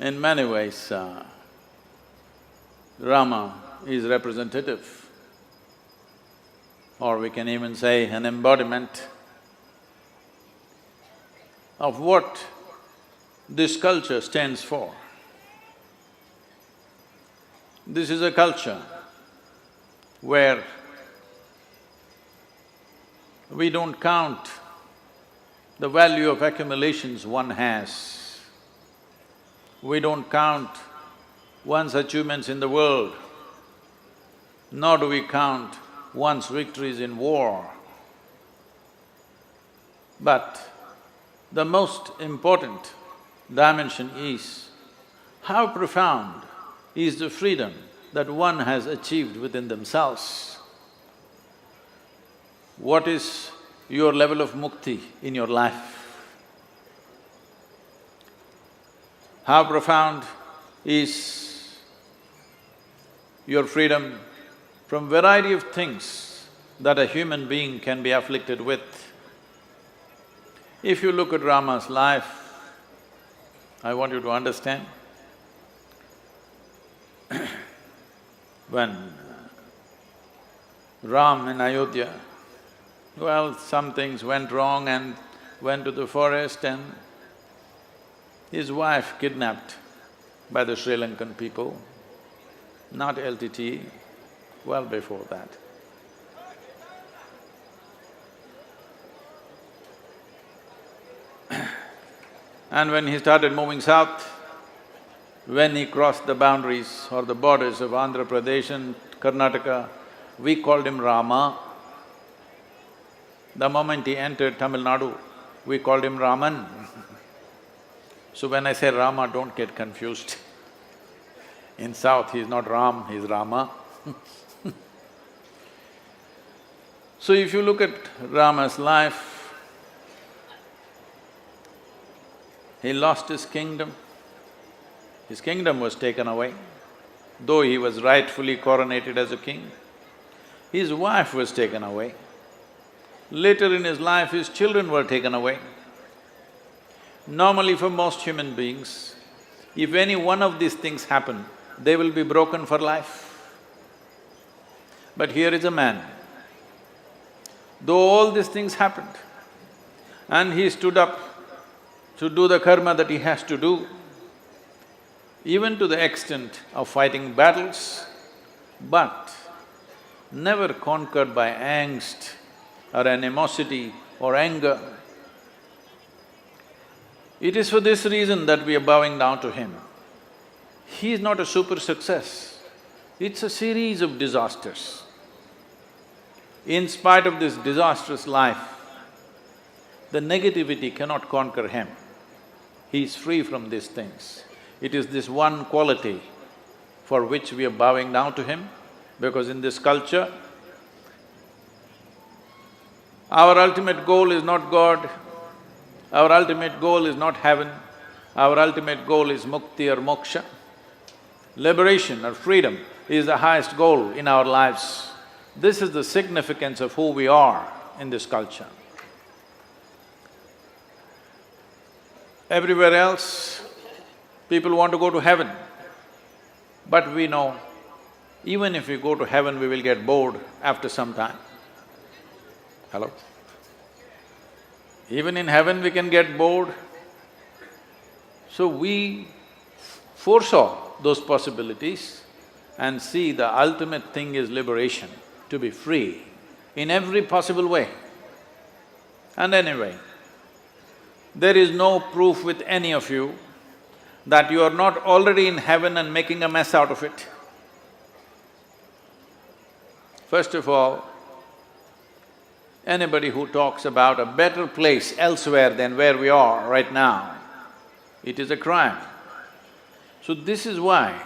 In many ways, Rama is representative, or we can even say an embodiment of what this culture stands for. This is a culture where we don't count the value of accumulations one has. We don't count one's achievements in the world, nor do we count one's victories in war. But the most important dimension is how profound is the freedom that one has achieved within themselves. What is your level of mukti in your life? How profound is your freedom from variety of things that a human being can be afflicted with? If you look at Rama's life, I want you to understand, when Ram in Ayodhya, well, some things went wrong and went to the forest and his wife kidnapped by the Sri Lankan people, not LTT, well before that. And when he started moving south, when he crossed the boundaries or the borders of Andhra Pradesh and Karnataka, we called him Rama. The moment he entered Tamil Nadu, we called him Raman. So when I say Rama, don't get confused. In south, he's not Ram, he's Rama. So if you look at Rama's life, he lost his kingdom. His kingdom was taken away, though he was rightfully coronated as a king. His wife was taken away. Later in his life, his children were taken away. Normally for most human beings, if any one of these things happen, they will be broken for life. But here is a man, though all these things happened, and he stood up to do the karma that he has to do, even to the extent of fighting battles, but never conquered by angst or animosity or anger. It is for this reason that we are bowing down to him. He is not a super success, it's a series of disasters. In spite of this disastrous life, the negativity cannot conquer him. He is free from these things. It is this one quality for which we are bowing down to him, because in this culture, our ultimate goal is not God, our ultimate goal is not heaven, our ultimate goal is mukti or moksha. Liberation or freedom is the highest goal in our lives. This is the significance of who we are in this culture. Everywhere else, people want to go to heaven, but we know, even if we go to heaven, we will get bored after some time. Hello? Even in heaven we can get bored. So we foresaw those possibilities and see the ultimate thing is liberation, to be free in every possible way. And anyway, there is no proof with any of you that you are not already in heaven and making a mess out of it. First of all, anybody who talks about a better place elsewhere than where we are right now, it is a crime. So this is why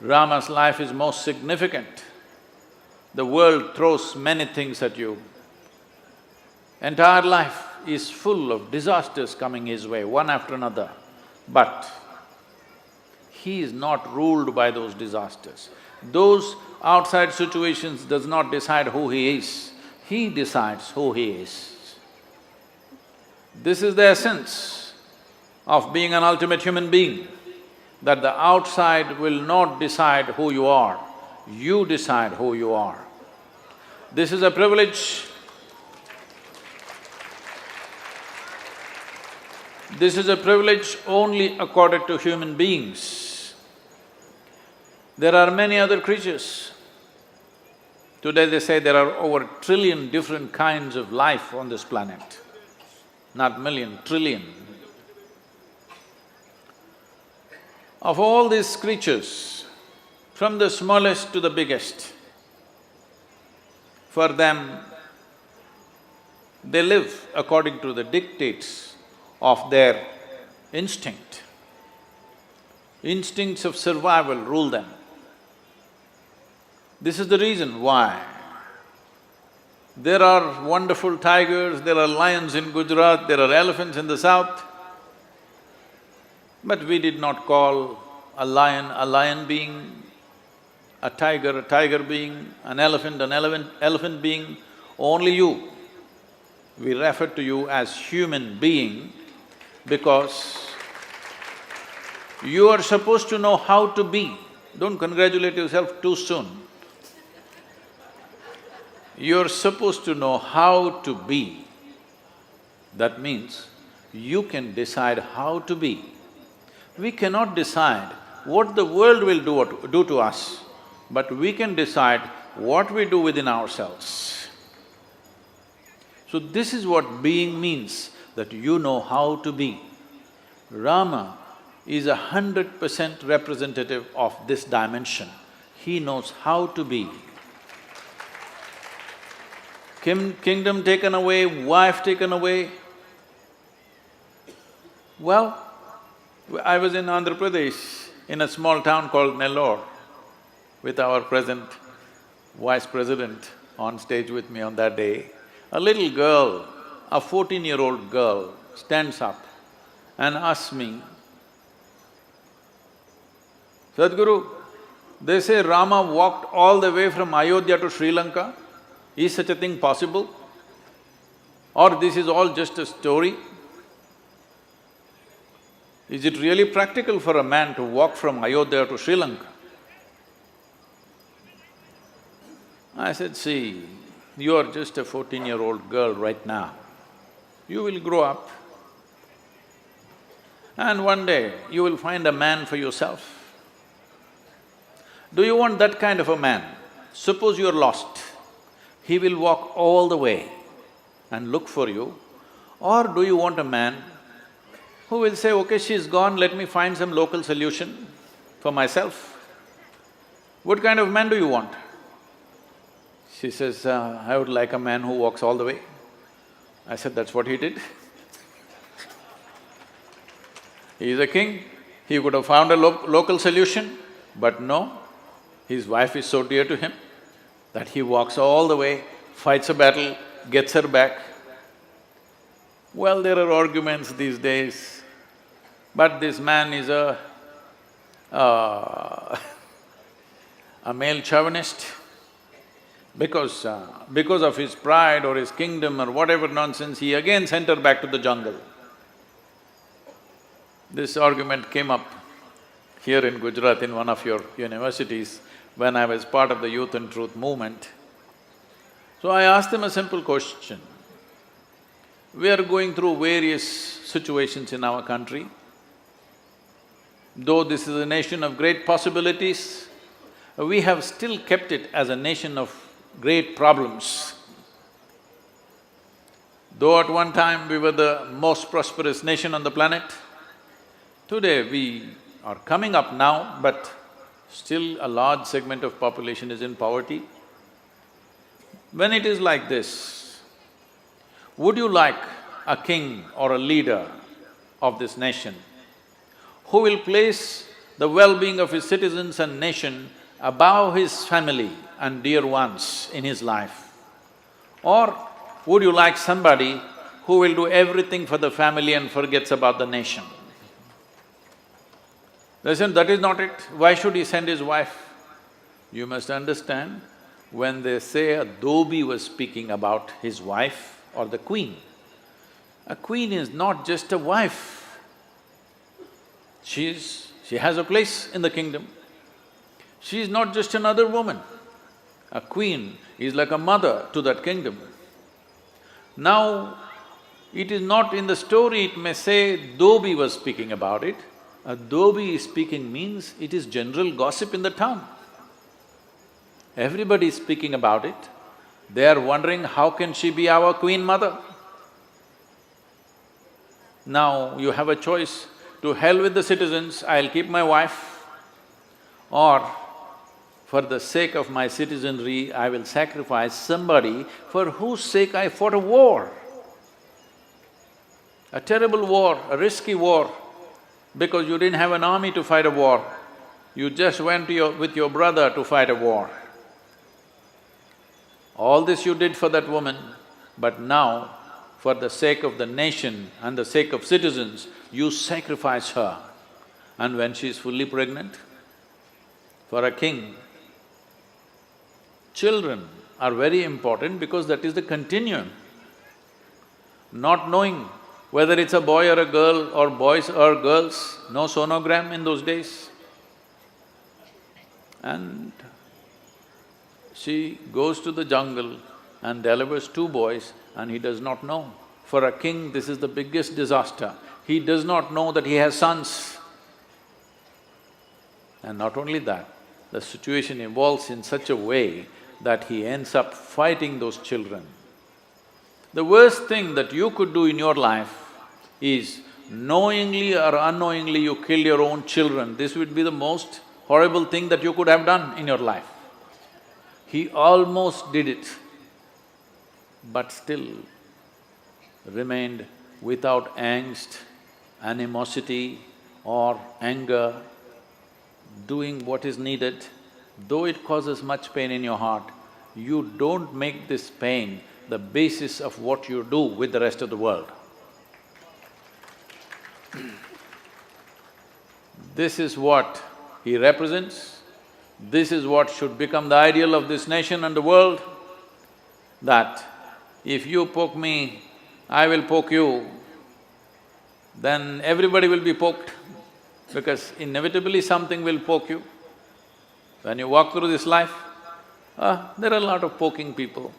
Rama's life is most significant. The world throws many things at you. Entire life is full of disasters coming his way, one after another, but he is not ruled by those disasters. Those outside situations does not decide who he is, he decides who he is. This is the essence of being an ultimate human being. that the outside will not decide who you are, you decide who you are. This is a privilege. This is a privilege only accorded to human beings. There are many other creatures. Today they say there are over 1 trillion different kinds of life on this planet. Not million, trillion. Of all these creatures, from the smallest to the biggest, for them, they live according to the dictates of their instinct. Instincts of survival rule them. This is the reason why there are wonderful tigers, there are lions in Gujarat, there are elephants in the south. But we did not call a lion being, a tiger being, an elephant being, only you. We refer to you as human being because you are supposed to know how to be. Don't congratulate yourself too soon. You're supposed to know how to be. That means you can decide how to be. We cannot decide what the world will do to us, but we can decide what we do within ourselves. So this is what being means, that you know how to be. Rama is 100% representative of this dimension. He knows how to be. Kingdom taken away, wife taken away. Well, I was in Andhra Pradesh, in a small town called Nellore, with our present vice president on stage with me on that day. A little girl, a 14-year-old girl, stands up and asks me, "Sadhguru, they say Rama walked all the way from Ayodhya to Sri Lanka. Is such a thing possible? Or this is all just a story? Is it really practical for a man to walk from Ayodhya to Sri Lanka?" I said, "See, you are just a 14-year-old girl right now. You will grow up and one day you will find a man for yourself. Do you want that kind of a man? Suppose you're lost, he will walk all the way and look for you. Or do you want a man who will say, okay, she's gone, let me find some local solution for myself? What kind of man do you want?" She says, "I would like a man who walks all the way." I said, "That's what he did." He is a king, he could have found a local solution, but no, his wife is so dear to him that he walks all the way, fights a battle, gets her back. Well, there are arguments these days, but this man is a male chauvinist. Because of his pride or his kingdom or whatever nonsense, he again sent her back to the jungle. This argument came up here in Gujarat in one of your universities when I was part of the Youth and Truth movement. So I asked them a simple question. We are going through various situations in our country. Though this is a nation of great possibilities, we have still kept it as a nation of great problems. Though at one time we were the most prosperous nation on the planet, today we are coming up now, but still a large segment of population is in poverty. When it is like this, would you like a king or a leader of this nation who will place the well-being of his citizens and nation above his family and dear ones in his life? Or would you like somebody who will do everything for the family and forgets about the nation? They said, that is not it. Why should he send his wife? You must understand, when they say a dhobi was speaking about his wife or the queen, a queen is not just a wife. She's She has a place in the kingdom. She is not just another woman. A queen is like a mother to that kingdom. Now, it is not in the story, it may say Dhobi was speaking about it. A Dhobi is speaking means it is general gossip in the town. Everybody is speaking about it. They are wondering, how can she be our queen mother? Now you have a choice, to hell with the citizens, I'll keep my wife, or for the sake of my citizenry, I will sacrifice somebody for whose sake I fought a war. A terrible war, a risky war, because you didn't have an army to fight a war. You just went with your brother to fight a war. All this you did for that woman, but now, for the sake of the nation and the sake of citizens, you sacrifice her. And when she is fully pregnant, for a king, children are very important because that is the continuum. Not knowing whether it's a boy or a girl or boys or girls, no sonogram in those days. And she goes to the jungle and delivers 2 boys and he does not know. For a king, this is the biggest disaster. He does not know that he has sons. And not only that, the situation evolves in such a way that he ends up fighting those children. The worst thing that you could do in your life is knowingly or unknowingly you kill your own children. This would be the most horrible thing that you could have done in your life. He almost did it, but still remained without angst, animosity or anger, doing what is needed. Though it causes much pain in your heart, you don't make this pain the basis of what you do with the rest of the world. This is what he represents. This is what should become the ideal of this nation and the world, that if you poke me, I will poke you, then everybody will be poked, because inevitably something will poke you. When you walk through this life, there are a lot of poking people.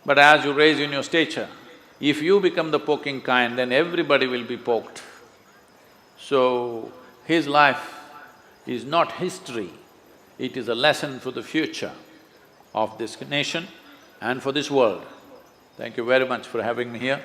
But as you raise in your stature, if you become the poking kind, then everybody will be poked. So, his life is not history, it is a lesson for the future of this nation and for this world. Thank you very much for having me here.